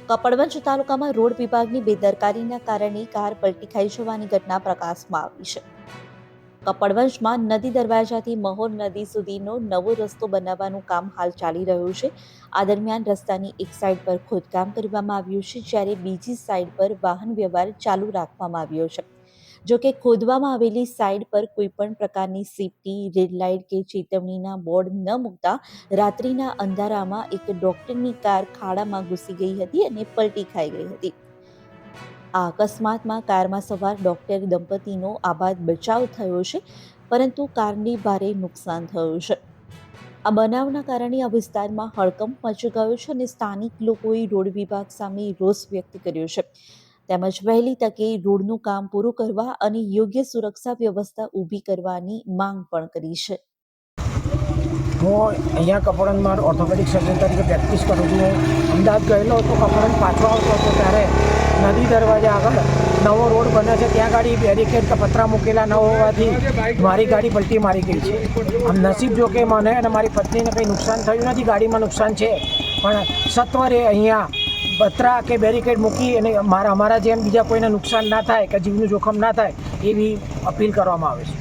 કપડવંજ તાલુકામાં રોડ વિભાગની બેદરકારીના કારણે કાર પલટી ખાઈ જવાની ઘટના પ્રકાશમાં આવી છે. કપડવંજમાં નદી દરવાજાથી મહોર નદી સુધીનો નવો રસ્તો બનાવવાનું કામ હાલ ચાલી રહ્યું છે. આ દરમિયાન રસ્તાની એક સાઈડ પર ખોદકામ કરવામાં આવ્યું છે, જ્યારે બીજી સાઈડ પર વાહન વ્યવહાર ચાલુ રાખવામાં આવ્યો છે. જોકે ખોદવામાં આવેલી સાઈડ પર કોઈ પણ પ્રકારની સેફટી, રેડ લાઇટ કે ચેતવણીના બોર્ડ ન મૂકતા રાત્રિના અંધારામાં એક ડોક્ટરની કાર ખાડામાં ઘૂસી ગઈ હતી અને પલટી ખાઈ ગઈ હતી. આ અકસ્માતમાં કારમાં સવાર ડોક્ટર દંપતીનો આબાદ બચાવ થયો છે, પરંતુ કારને ભારે નુકસાન થયું છે. આ બનાવના કારણે આ વિસ્તારમાં હડકંપ મચી ગયો છે અને સ્થાનિક લોકોએ રોડ વિભાગ સામે રોષ વ્યક્ત કર્યો છે. તેમજ વહેલી તકે રોડનું કામ પૂરું કરવા અને યોગ્ય સુરક્ષા વ્યવસ્થા ઊભી કરવાની માંગ પણ કરી છે. હું અહીંયા કપડવંજમાં ઓર્થોપેડિક સર્જન તરીકે પ્રેક્ટિસ કરું છું. અમદાવાદ ગયેલો હતો, કપડવંજ પાછો આવતો હતો ત્યારે નદી દરવાજા આગળ નવો રોડ બને છે, ત્યાં ગાડી બેરિકેડ કે પતરા મૂકેલા ન હોવાથી મારી ગાડી પલટી મારી ગઈ છે. આમ નસીબ જો કે મને અને મારી પત્નીને કંઈ નુકસાન થયું નથી. ગાડીમાં નુકસાન છે, પણ સત્વરે અહીંયા પતરા કે બેરિકેડ મૂકી અને અમારા જેમ બીજા કોઈને નુકસાન ના થાય કે જીવનું જોખમ ના થાય એવી અપીલ કરવામાં આવે છે.